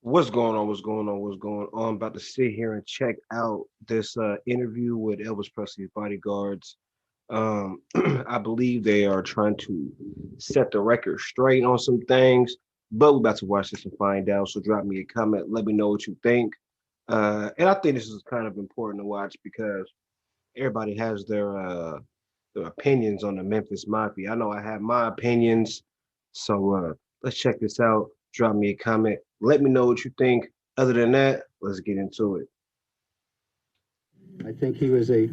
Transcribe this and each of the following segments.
What's going on? What's going on? What's going on? I'm about to sit here and check out this interview with Elvis Presley's bodyguards. I believe they are trying to set the record straight on some things, but we're about to watch this and find out. So drop me a comment. Let me know what you think. And I think this is kind of important to watch because everybody has their opinions on the Memphis Mafia. I know I have my opinions. So let's check this out. Drop me a comment. Let me know what you think. Other than that, let's get into it. I think he was a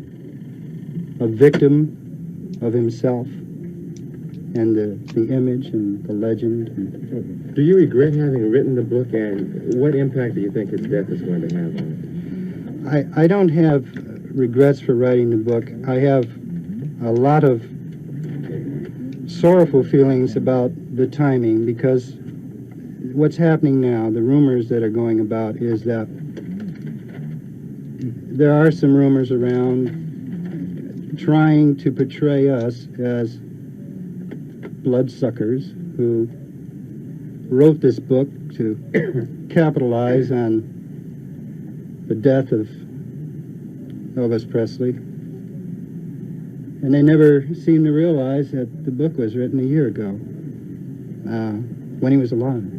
victim of himself and the image and the legend. Do you regret having written the book, and what impact do you think his death is going to have on it? I don't have regrets for writing the book. I have a lot of sorrowful feelings about the timing, because what's happening now, the rumors that are going about, is that there are some rumors around trying to portray us as bloodsuckers who wrote this book to capitalize on the death of Elvis Presley. And they never seem to realize that the book was written a year ago, when he was alive.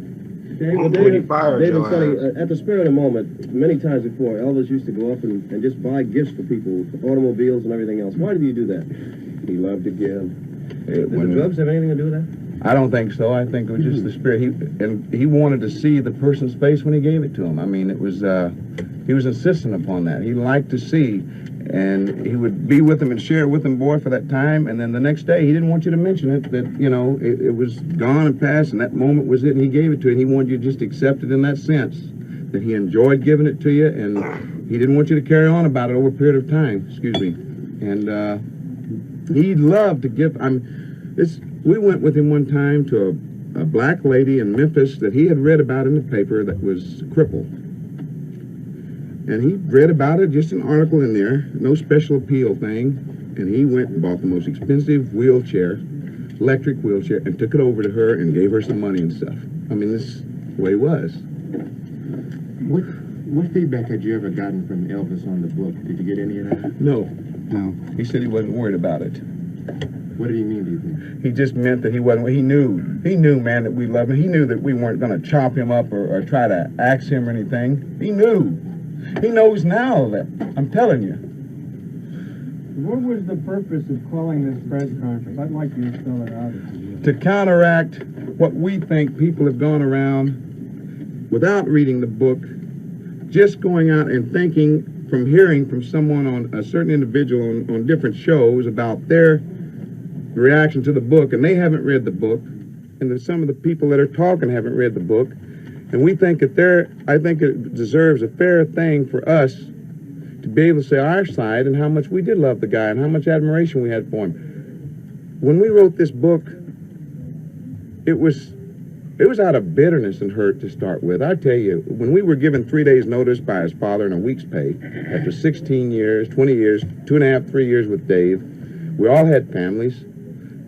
David, at the spur of the moment, many times before, Elvis used to go up and just buy gifts for people, automobiles and everything else. Why did he do that? He loved to give. Did the drugs have anything to do with that? I don't think so. I think it was just the spirit. He wanted to see the person's face when he gave it to him. I mean, it was he was insistent upon that. He liked to see, and he would be with them and share it with them, boy, for that time. And then the next day, he didn't want you to mention it, that, you know, it was gone and past, and that moment was it, and he gave it to you, and he wanted you to just accept it in that sense, that he enjoyed giving it to you, and he didn't want you to carry on about it over a period of time, excuse me. And he loved to give. We went with him one time to a black lady in Memphis that he had read about in the paper that was crippled. And he read about it, just an article in there, no special appeal thing. And he went and bought the most expensive wheelchair, electric wheelchair, and took it over to her and gave her some money and stuff. I mean, this is the way it was. What feedback had you ever gotten from Elvis on the book? Did you get any of that? No. He said he wasn't worried about it. What did he mean, do you think? He just meant that he wasn't. He knew, man, that we loved him. He knew that we weren't going to chop him up or try to axe him or anything. He knew. He knows now that. I'm telling you. What was the purpose of calling this press conference? I'd like you to spell it out. To counteract what we think people have gone around without reading the book, just going out and thinking from hearing from someone, on a certain individual on different shows, about their reaction to the book, and they haven't read the book, and that some of the people that are talking haven't read the book, and we think that I think it deserves a fair thing for us to be able to say our side and how much we did love the guy and how much admiration we had for him. When we wrote this book, it was out of bitterness and hurt to start with. I tell you, when we were given 3 days notice by his father and a week's pay, after 16 years, 20 years, 2.5, 3 years with Dave, we all had families,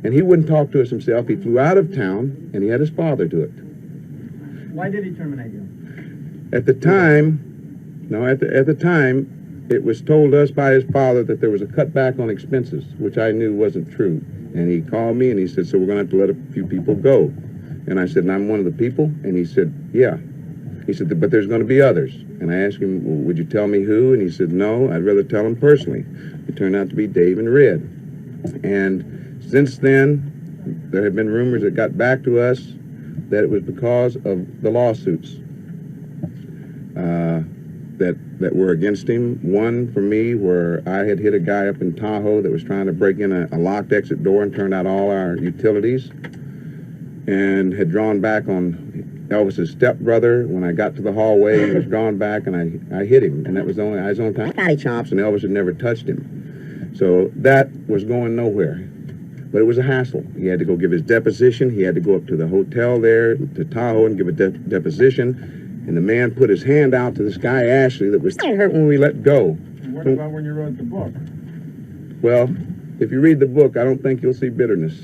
and he wouldn't talk to us himself. He flew out of town, and he had his father do it. Why did he terminate you? At the time, it was told us by his father that there was a cutback on expenses, which I knew wasn't true. And he called me and he said, so we're going to have to let a few people go. And I said, and I'm one of the people? And he said, yeah. He said, but there's going to be others. And I asked him, well, would you tell me who? And he said, no, I'd rather tell him personally. It turned out to be Dave and Red. And since then, there have been rumors that got back to us that it was because of the lawsuits that were against him. One for me, where I had hit a guy up in Tahoe that was trying to break in a locked exit door and turned out all our utilities, and had drawn back on Elvis's stepbrother. When I got to the hallway, he was drawn back, and I hit him, and that was only his own time. Body chops, and Elvis had never touched him. So that was going nowhere. But it was a hassle. He had to go give his deposition. He had to go up to the hotel there, to Tahoe, and give a deposition. And the man put his hand out to this guy, Ashley, that was hurt when we let go. What about when you wrote the book? Well, if you read the book, I don't think you'll see bitterness.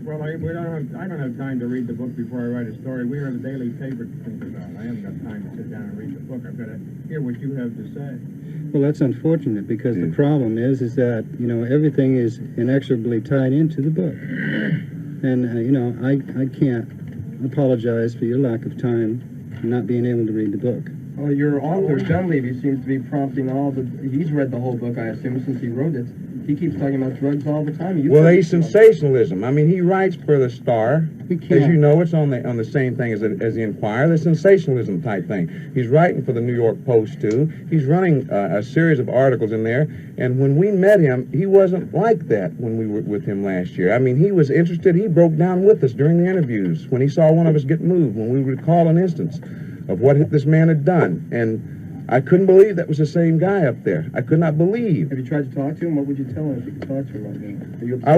Well, I don't have time to read the book before I write a story. We are the daily paper to think about. I haven't got time to sit down and read the book. I've got to hear what you have to say. Well, that's unfortunate because the problem is that, you know, everything is inexorably tied into the book. And, you know, I can't apologize for your lack of time not being able to read the book. Well, your author, Dunleavy, seems to be prompting he's read the whole book, I assume, since he wrote it. He keeps talking about drugs all the time. Well, he's sensationalism. I mean, he writes for the Star. As you know, it's on the same thing as the Enquirer, the sensationalism type thing. He's writing for the New York Post, too. He's running a series of articles in there. And when we met him, he wasn't like that when we were with him last year. I mean, he was interested. He broke down with us during the interviews when he saw one of us get moved, when we recall an instance of what this man had done. And I couldn't believe that was the same guy up there. I could not believe. Have you tried to talk to him? What would you tell him if you could talk to him right now? Are you upset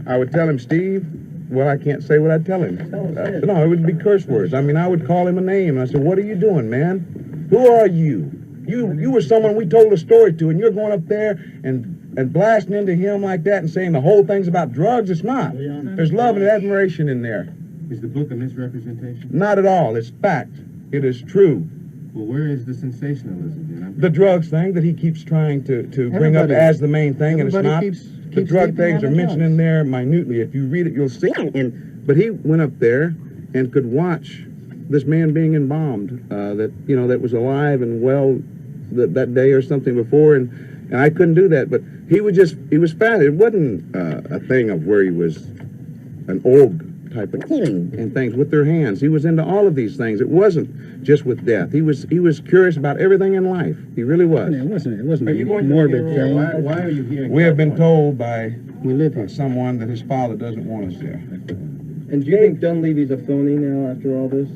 I would tell him, Steve. Well, I can't say what I'd tell him. No, it would be curse words. I mean, I would call him a name, and I said, "What are you doing, man? Who are you? You were someone we told a story to, and you're going up there and blasting into him like that and saying the whole thing's about drugs. It's not. There's love and admiration in there. Is the book a misrepresentation? Not at all. It's fact. It is true. Well, where is the sensationalism, then? The drugs thing that he keeps trying to bring up as the main thing, and it's not. The drug things are mentioned in there minutely. If you read it, you'll see. But he went up there and could watch this man being embalmed, that was alive and well that day or something before, and I couldn't do that. But he was fat. It wasn't a thing of where he was an org type of killing and things with their hands. He was into all of these things. It wasn't just with death. He was curious about everything in life. He really was. It wasn't a morbid thing. Why are you here? We have been told by We live here. someone that his father doesn't want us there. And do you think Dunleavy's a phony now after all this?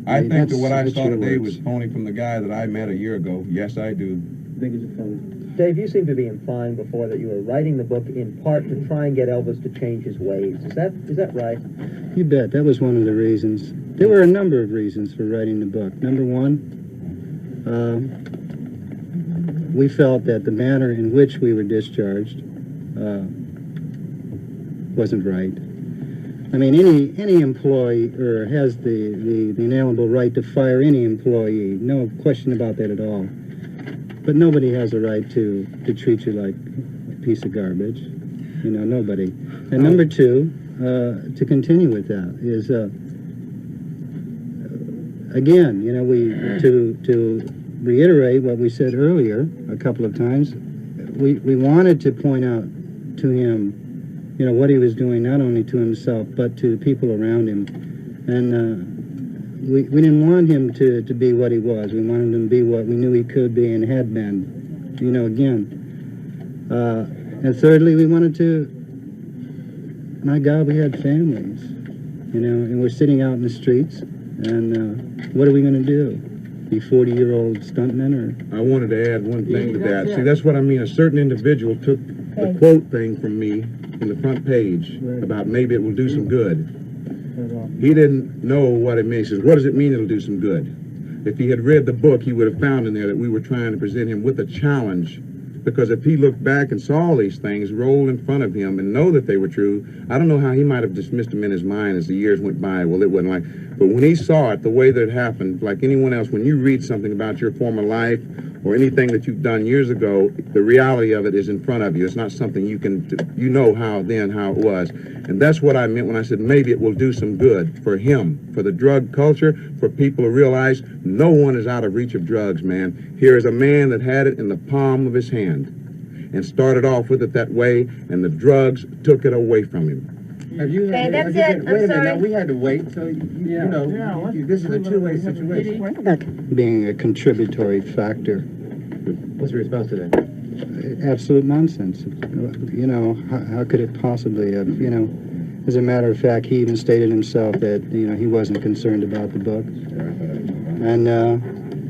I think that what I That's saw your today words. was phony from the guy that I met a year ago. Yes, I do. I think he's a phony. Dave, you seem to be implying before that you were writing the book in part to try and get Elvis to change his ways. Is that right? You bet. That was one of the reasons. There were a number of reasons for writing the book. Number one, we felt that the manner in which we were discharged wasn't right. I mean, any employer has the inalienable right to fire any employee. No question about that at all. But nobody has a right to treat you like a piece of garbage. You know, nobody. And number two, to continue with that, is again, you know, to reiterate what we said earlier a couple of times, we wanted to point out to him, you know, what he was doing not only to himself but to the people around him, and we didn't want him to be what he was. We wanted him to be what we knew he could be and had been, you know, again. And thirdly, we wanted to, my God, we had families, you know, and we're sitting out in the streets, and what are we going to do? Be 40-year-old stuntmen? Or I wanted to add one thing to that. See, that's what I mean. A certain individual took the quote thing from me in the front page about maybe it will do some good. He didn't know what it means. He says, what does it mean it'll do some good? If he had read the book, he would have found in there that we were trying to present him with a challenge. Because if he looked back and saw all these things roll in front of him and know that they were true, I don't know how he might have dismissed them in his mind as the years went by. Well, it wasn't like... But when he saw it the way that it happened, like anyone else, when you read something about your former life or anything that you've done years ago, the reality of it is in front of you. It's not something you can... You know how it was. And that's what I meant when I said maybe it will do some good for him, for the drug culture, for people to realize no one is out of reach of drugs, man. Here is a man that had it in the palm of his hand and started off with it that way, and the drugs took it away from him. Have you Okay, had, that's have it. you, I'm wait a minute, sorry. now we had to wait, so you know, this is a two-way situation. being a contributory factor. What's your response to that? Absolute nonsense. You know, how could it possibly have, you know, as a matter of fact, he even stated himself that, you know, he wasn't concerned about the book. And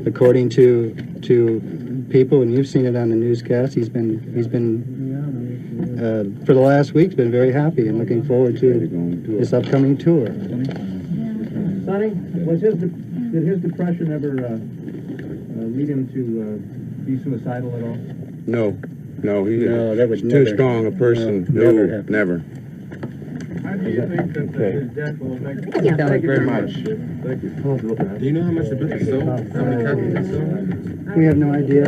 according to people, and you've seen it on the newscast, he's been for the last week, been very happy and looking forward to this upcoming tour. Sonny, did his depression ever lead him to be suicidal at all? No, he No, that would was never. too strong a person. No, No, never happen. never. you think that his death will affect? Thank you very much. Thank you. Do you know how much the book is sold? How many copies it sold? We have no idea.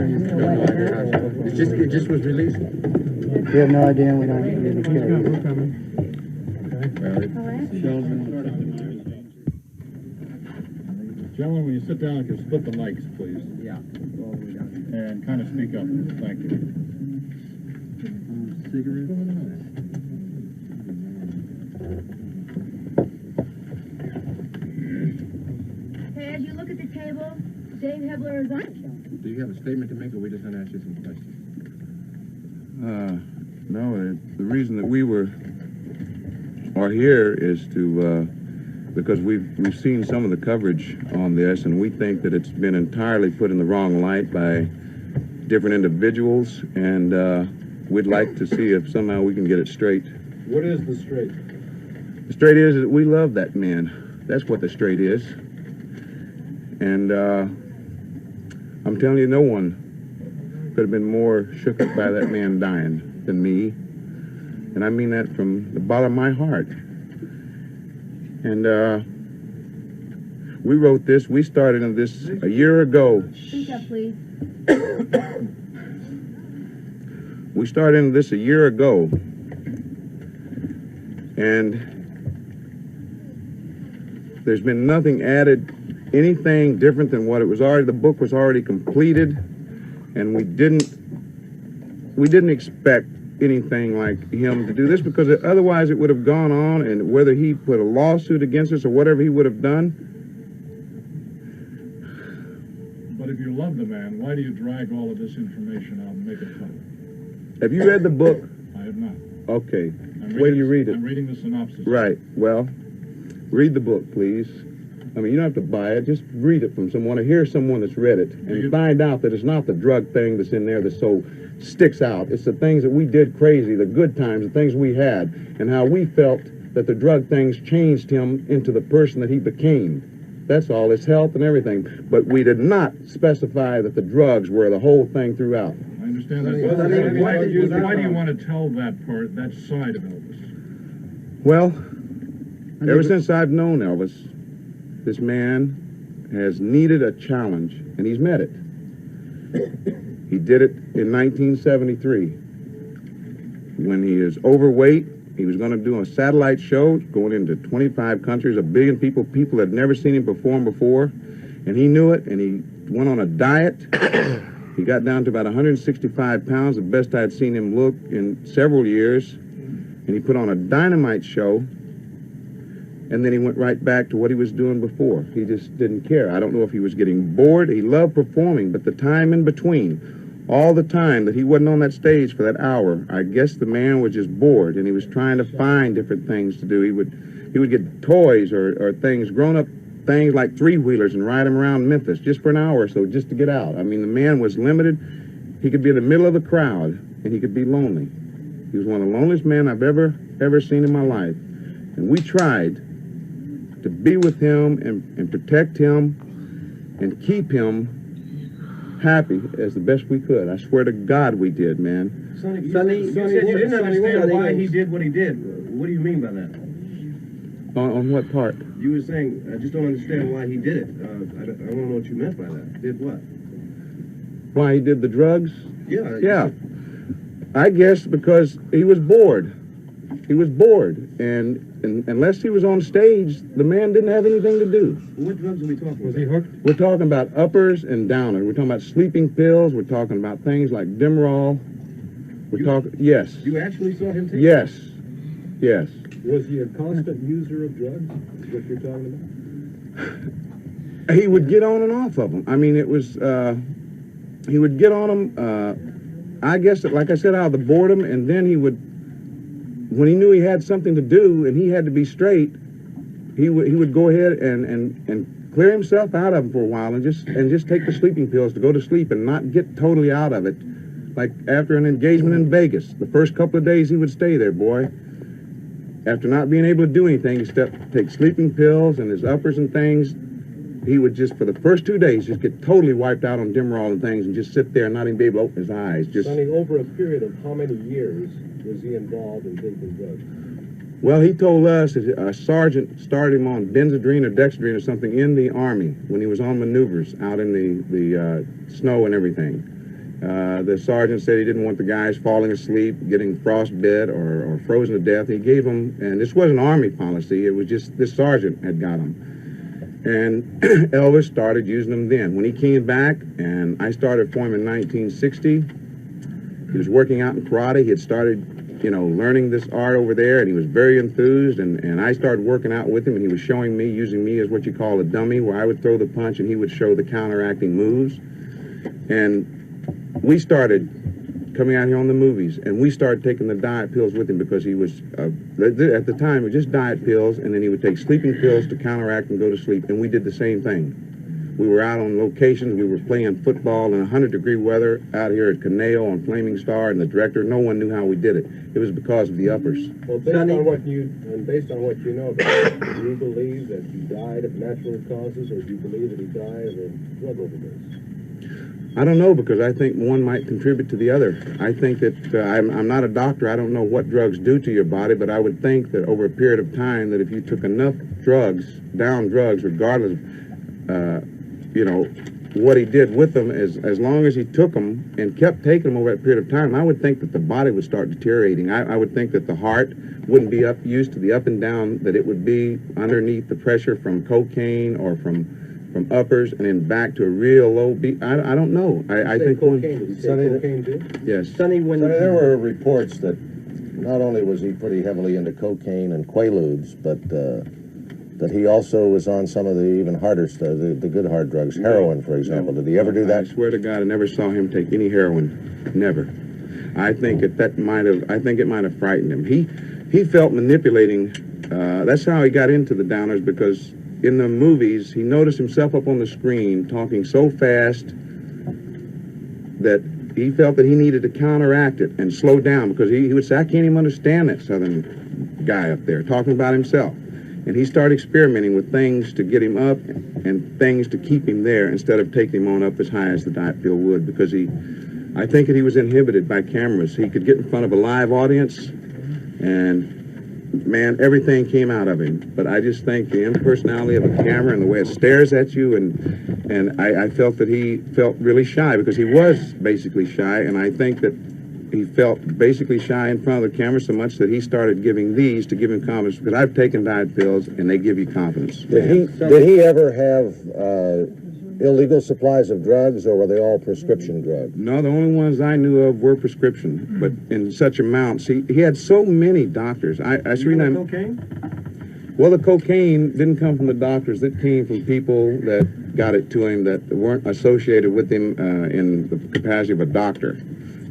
It just was released. We have no idea, and we don't really care. Gentlemen, when you sit down, you can split the mics, please. Yeah. And kind of speak up. Thank you. Hey, as you look at the table, Dave Hebler is on. Do you have a statement to make, or we just going to ask you some questions? No, the reason that we are here is to, because we've seen some of the coverage on this, and we think that it's been entirely put in the wrong light by different individuals, and we'd like to see if somehow we can get it straight. What is the straight? The straight is that we love that man. That's what the straight is. And I'm telling you, no one could have been more shook up by that man dying than me. And I mean that from the bottom of my heart. And we wrote this, we started in this a year ago. Speak up, please. We started in this a year ago. And there's been nothing added, anything different than what it was already, the book was already completed. And we didn't expect anything like him to do this, because otherwise it would have gone on, and whether he put a lawsuit against us or whatever he would have done. But if you love the man, why do you drag all of this information out and make it public? Have you read the book? I have not. Okay. Wait till you read it. I'm reading the synopsis. Right. Well, read the book, please. I mean, you don't have to buy it. Just read it from someone, or hear someone that's read it, and find out that it's not the drug thing that's in there that so sticks out. It's the things that we did crazy, the good times, the things we had, and how we felt that the drug things changed him into the person that he became. That's all, his health and everything. But we did not specify that the drugs were the whole thing throughout. I understand that. Why do you want to tell that part, that side of Elvis? Well, ever since I've known Elvis, this man has needed a challenge, and he's met it. He did it in 1973 when he is overweight. He was going to do a satellite show going into 25 countries, 1 billion people. People had never seen him perform before, and he knew it, and he went on a diet. He got down to about 165 pounds, the best I'd seen him look in several years, and he put on a dynamite show. And then he went right back to what he was doing before. He just didn't care. I don't know if he was getting bored. He loved performing, but the time in between, all the time that he wasn't on that stage for that hour, I guess the man was just bored, and he was trying to find different things to do. He would get toys or things, grown-up things like three-wheelers, and ride them around Memphis just for an hour or so, just to get out. I mean, the man was limited. He could be in the middle of the crowd, and he could be lonely. He was one of the loneliest men I've ever seen in my life. And we tried to be with him and protect him and keep him happy as the best we could. I swear to God we did, man. Sonny, you said you didn't understand why he did what he did. What do you mean by that? On what part? You were saying, I just don't understand why he did it. I don't know what you meant by that. Did what? Why he did the drugs? Yeah. Yeah. I guess because he was bored. He was bored, and unless he was on stage, the man didn't have anything to do. What drugs are we talking about? Was he hooked? We're talking about uppers and downers. We're talking about sleeping pills. We're talking about things like Demerol. Yes. You actually saw him take Yes. Yes. Was he a constant user of drugs? Is what you're talking about? He would get on and off of them. I mean, it was, he would get on them, I guess, like I said, out of the boredom, and then he would, when he knew he had something to do and he had to be straight, he would go ahead and clear himself out of them for a while and just take the sleeping pills to go to sleep and not get totally out of it. Like after an engagement in Vegas, the first couple of days he would stay there, boy. After not being able to do anything except take sleeping pills and his uppers and things, he would just, for the first 2 days, just get totally wiped out on Demerol and things and just sit there and not even be able to open his eyes. Just Sonny, over a period of how many years was he involved in taking drugs? Well, he told us that a sergeant started him on benzodrine or dexedrine or something in the Army when he was on maneuvers out in the snow and everything. The sergeant said he didn't want the guys falling asleep, getting frostbit or frozen to death. He gave them, and this wasn't Army policy, it was just this sergeant had got them. And Elvis started using them then. When he came back, and I started for him in 1960, he was working out in karate. He had started, you know, learning this art over there, and he was very enthused, and I started working out with him, and he was showing me, using me as what you call a dummy, where I would throw the punch, and he would show the counteracting moves. And we started coming out here on the movies, and we started taking the diet pills with him because he was, at the time, it was just diet pills, and then he would take sleeping pills to counteract and go to sleep, and we did the same thing. We were out on locations, we were playing football in 100-degree weather out here at Caneo on Flaming Star, and the director, no one knew how we did it. It was because of the uppers. Well, based on what you know about it, do you believe that he died of natural causes, or do you believe that he died of a drug overdose? I don't know, because I think one might contribute to the other. I think that, I'm not a doctor, I don't know what drugs do to your body, but I would think that over a period of time that if you took enough drugs, down drugs, regardless of, you know, what he did with them, as long as he took them and kept taking them over that period of time, I would think that the body would start deteriorating. I would think that the heart wouldn't be used to the up and down that it would be underneath the pressure from cocaine or from uppers and then back to a real low beat. I don't know. I think cocaine. Did he say cocaine too? Yes. Sonny, there were reports that not only was he pretty heavily into cocaine and quaaludes, but that he also was on some of the even harder stuff, the good hard drugs, heroin, for example. Did he ever do that? I swear to God, I never saw him take any heroin. Never. I think it might have frightened him. He felt manipulating. That's how he got into the downers, because in the movies, he noticed himself up on the screen talking so fast that he felt that he needed to counteract it and slow down, because he would say, I can't even understand that Southern guy up there talking about himself. And he started experimenting with things to get him up and things to keep him there instead of taking him on up as high as the diet pill would, because I think that he was inhibited by cameras. He could get in front of a live audience and, man, everything came out of him. But I just think the impersonality of a camera and the way it stares at you, and I felt that he felt really shy, because he was basically shy, and I think that he felt basically shy in front of the camera so much that he started giving these to give him confidence, because I've taken diet pills and they give you confidence. Did he ever have illegal supplies of drugs, or were they all prescription drugs? No, the only ones I knew of were prescription, but in such amounts. He had so many doctors. Cocaine? Well, the cocaine didn't come from the doctors. It came from people that got it to him that weren't associated with him in the capacity of a doctor.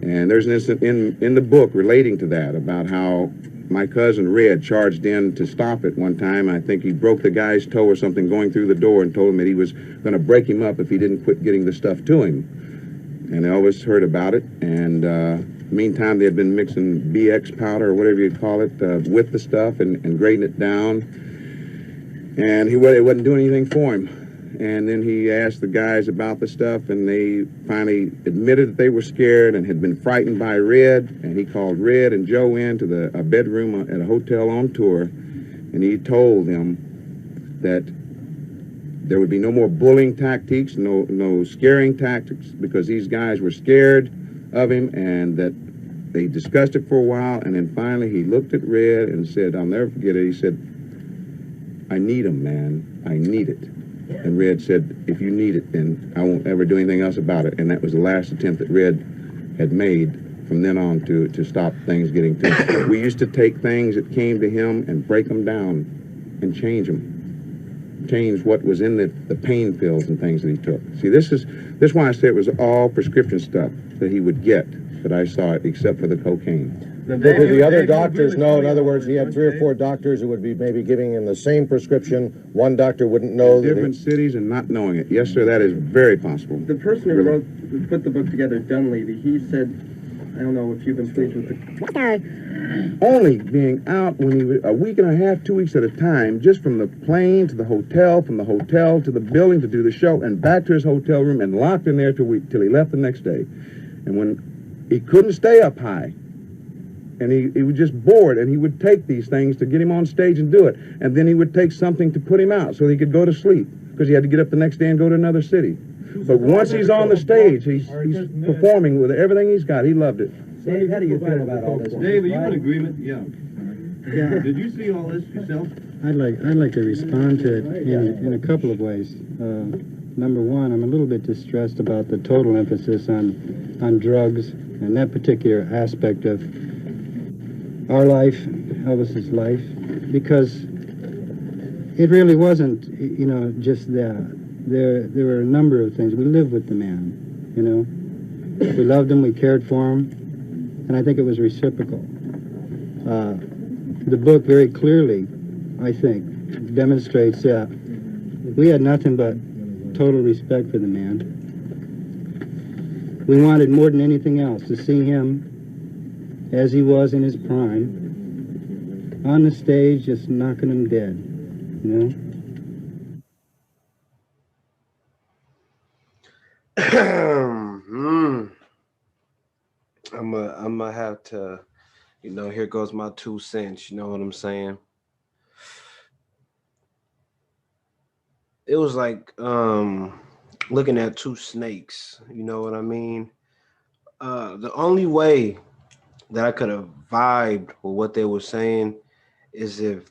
And there's an incident in the book relating to that, about how my cousin Red charged in to stop it one time. I think he broke the guy's toe or something going through the door, and told him that he was going to break him up if he didn't quit getting the stuff to him. And Elvis heard about it, and meantime they had been mixing BX powder, or whatever you'd call it, with the stuff and grading it down. And it wasn't doing anything for him. And then he asked the guys about the stuff, and they finally admitted that they were scared and had been frightened by Red. And he called Red and Joe into a bedroom at a hotel on tour, and he told them that there would be no more bullying tactics, no scaring tactics, because these guys were scared of him, and that they discussed it for a while. And then finally he looked at Red and said, I'll never forget it, he said, I need him, man, I need it. And Red said, if you need it, then I won't ever do anything else about it. And that was the last attempt that Red had made from then on to stop things getting to him. We used to take things that came to him and break them down and change them. Change what was in the pain pills and things that he took. See, this is why I say it was all prescription stuff that he would get, that I saw it, except for the cocaine. Did the other doctors know? In other words, he had 3 or 4 doctors who would be maybe giving him the same prescription. One doctor wouldn't know. In different cities and not knowing it. Yes, sir, that is very possible. The person who put the book together, Dunleavy, he said, I don't know if you've been pleased with the... Only being out when he was a week and a half, 2 weeks at a time, just from the plane to the hotel, from the hotel to the building to do the show, and back to his hotel room, and locked in there till he left the next day. And when he couldn't stay up high, and he was just bored, and he would take these things to get him on stage and do it, and then he would take something to put him out so he could go to sleep because he had to get up the next day and go to another city. But once he's on the stage, he's performing with everything he's got. He loved it. Dave, how do you feel about all this? Dave, are you in agreement? Yeah. Yeah. Did you see all this yourself? I'd like to respond to it in a couple of ways. Number one, I'm a little bit distressed about the total emphasis on drugs and that particular aspect of our life, Elvis's life, because it really wasn't, you know, just that. There were a number of things. We lived with the man, you know. We loved him, we cared for him, and I think it was reciprocal. The book very clearly, I think, demonstrates that we had nothing but total respect for the man. We wanted more than anything else to see him as he was in his prime, on the stage, just knocking him dead, you know? I'm gonna have to, you know, here goes my 2 cents, you know what I'm saying? It was like looking at 2 snakes, you know what I mean? The only way that I could have vibed with what they were saying is if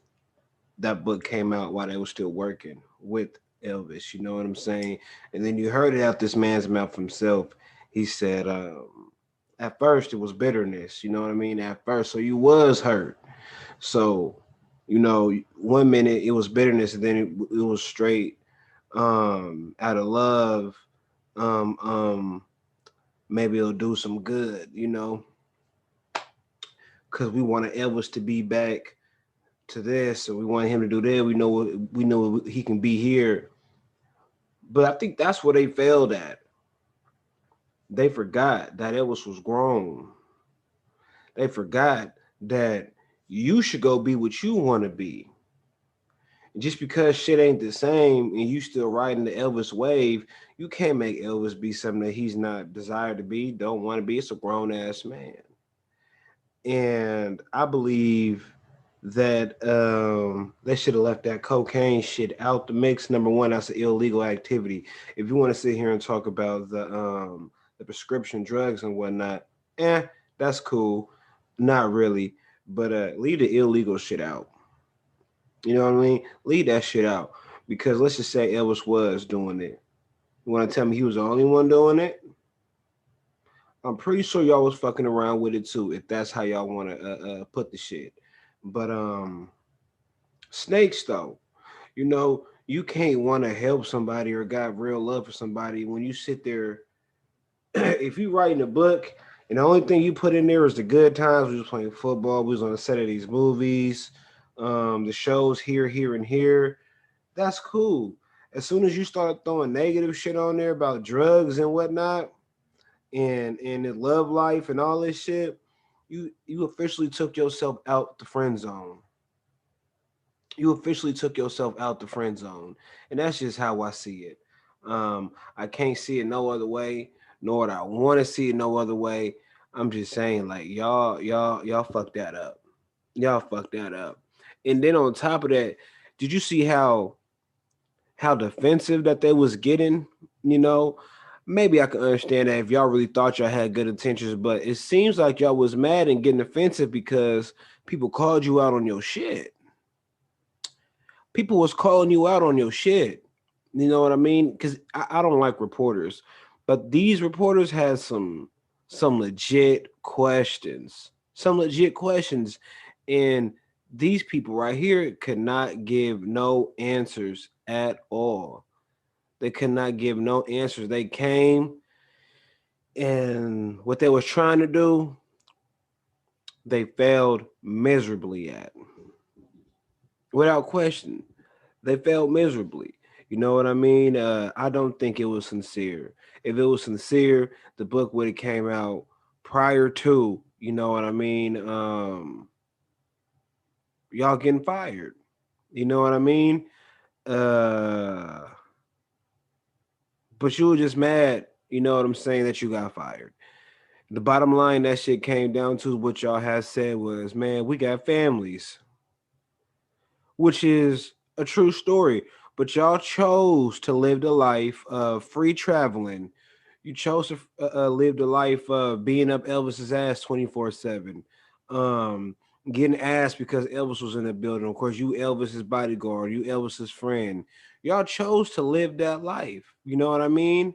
that book came out while they were still working with Elvis, you know what I'm saying? And then you heard it out this man's mouth himself. He said, at first it was bitterness, you know what I mean? At first, so you was hurt. So, you know, 1 minute it was bitterness, and then it was straight out of love. Maybe it'll do some good, you know, because we wanted Elvis to be back to this, or we want him to do that. We know he can be here. But I think that's where they failed at. They forgot that Elvis was grown. They forgot that you should go be what you want to be. Just because shit ain't the same and you still riding the Elvis wave, you can't make Elvis be something that he's not desired to be, don't want to be. It's a grown ass man. And I believe that they should have left that cocaine shit out the mix. Number one, that's an illegal activity. If you want to sit here and talk about the prescription drugs and whatnot, that's cool. Not really. But leave the illegal shit out. You know what I mean? Leave that shit out. Because let's just say Elvis was doing it. You want to tell me he was the only one doing it? I'm pretty sure y'all was fucking around with it too, if that's how y'all want to put the shit. But snakes though, you know, you can't want to help somebody or got real love for somebody when you sit there. If you writing a book and the only thing you put in there is the good times, we was playing football, we was on the set of these movies, the shows here, and here, that's cool. As soon as you start throwing negative shit on there about drugs and whatnot, and the love life and all this shit, you officially took yourself out the friend zone. You officially took yourself out the friend zone. And that's just how I see it. I can't see it no other way, nor do I want to see it no other way. I'm just saying, like, y'all fucked that up. Y'all fucked that up. And then on top of that, did you see how defensive that they was getting? You know, maybe I can understand that if y'all really thought y'all had good intentions, but it seems like y'all was mad and getting offensive because people called you out on your shit. People was calling you out on your shit. You know what I mean? Because I don't like reporters, but these reporters had some legit questions. Some legit questions. And these people right here could not give no answers at all. They could not give no answers. They came and what they was trying to do, they failed miserably at. Without question, they failed miserably. You know what I mean? I don't think it was sincere. If it was sincere, the book would have came out prior to, you know what I mean? Y'all getting fired. You know what I mean? But you were just mad, you know what I'm saying, that you got fired. The bottom line that shit came down to what y'all had said was, man, we got families, which is a true story. But y'all chose to live the life of free traveling. You chose to live the life of being up Elvis's ass 24/7. Um, Getting ass because Elvis was in the building. Of course, you Elvis's bodyguard, you Elvis's friend. Y'all chose to live that life. You know what I mean?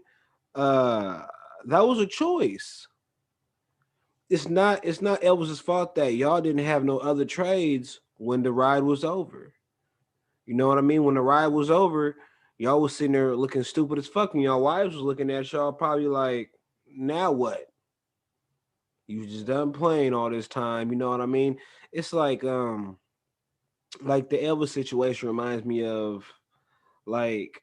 Uh, that was a choice. It's not Elvis's fault that y'all didn't have no other trades when the ride was over. You know what I mean? When the ride was over, y'all was sitting there looking stupid as fuck, and y'all wives was looking at y'all probably like, now what? You just done playing all this time, you know what I mean? It's like the Elvis situation reminds me of like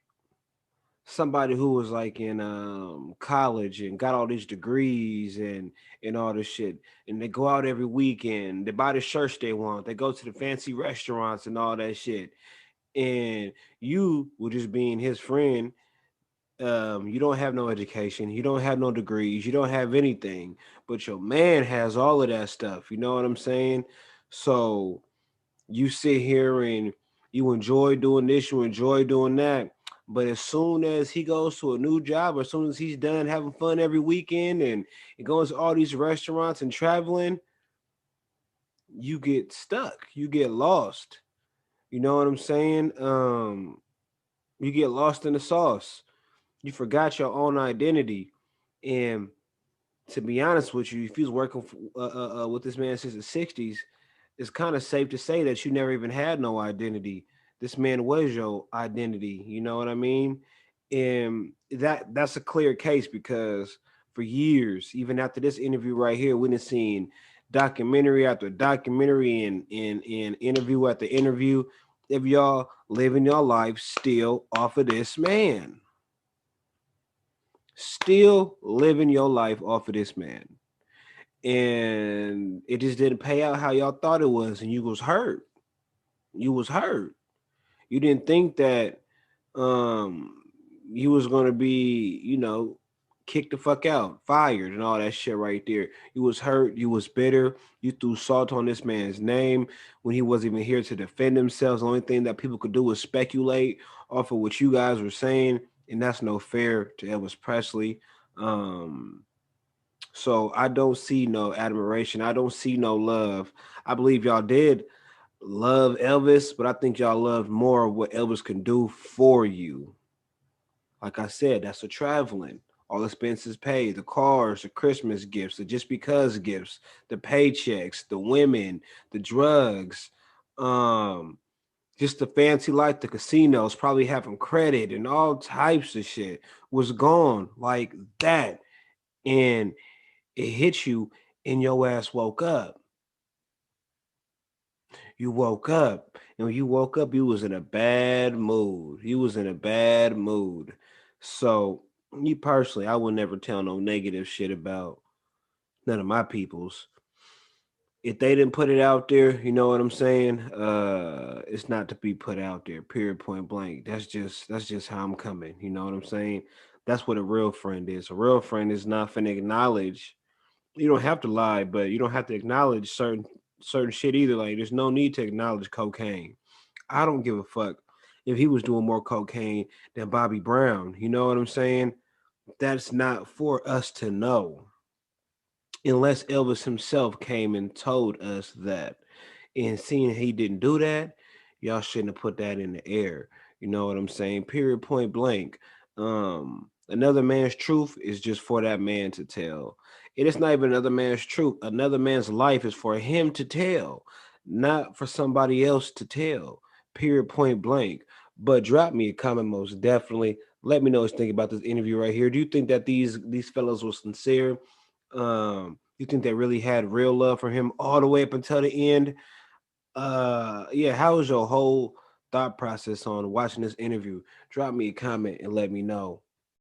somebody who was like in college and got all these degrees and all this shit, and they go out every weekend, they buy the shirts they want, they go to the fancy restaurants and all that shit, and you were just being his friend. You don't have no education, you don't have no degrees, you don't have anything, but your man has all of that stuff, you know what I'm saying? So you sit here and you enjoy doing this, you enjoy doing that. But as soon as he goes to a new job, or as soon as he's done having fun every weekend and he goes to all these restaurants and traveling, you get stuck. You get lost. You know what I'm saying? You get lost in the sauce. You forgot your own identity. And to be honest with you, if he was working with this man since the 60s, it's kind of safe to say that you never even had no identity. This man was your identity. You know what I mean? And that's a clear case because for years, even after this interview right here, we done seen documentary after documentary and interview after interview of y'all living your life still off of this man. Still living your life off of this man. And it just didn't pay out how y'all thought it was, and you was hurt. You was hurt. You didn't think that um you was gonna be, kicked the fuck out, fired, and all that shit right there. You was hurt, you was bitter, you threw salt on this man's name when he wasn't even here to defend himself. The only thing that people could do was speculate off of what you guys were saying, and that's no fair to Elvis Presley. So I don't see no admiration. I don't see no love. I believe y'all did love Elvis, but I think y'all loved more of what Elvis can do for you. Like I said, that's the traveling. All expenses paid, the cars, the Christmas gifts, the just because gifts, the paychecks, the women, the drugs, um, just the fancy life, the casinos, probably having credit and all types of shit was gone like that. And it hit you and your ass woke up. You woke up. And when you woke up, you was in a bad mood. You was in a bad mood. So me personally, I would never tell no negative shit about none of my peoples. If they didn't put it out there, you know what I'm saying? It's not to be put out there, period, point blank. That's just how I'm coming. You know what I'm saying? That's what a real friend is. A real friend is not finna acknowledge. You don't have to lie, but you don't have to acknowledge certain shit either. Like there's no need to acknowledge cocaine. I don't give a fuck if he was doing more cocaine than Bobby Brown. You know what I'm saying? That's not for us to know unless Elvis himself came and told us that. And seeing he didn't do that, y'all shouldn't have put that in the air. You know what I'm saying? Period, point blank. Another man's truth is just for that man to tell. It is not even another man's truth. Another man's life is for him to tell, not for somebody else to tell. Period, point blank. But drop me a comment most definitely. Let me know what you think about this interview right here. Do you think that these fellows were sincere? You think they really had real love for him all the way up until the end? Yeah, how was your whole thought process on watching this interview? Drop me a comment and let me know.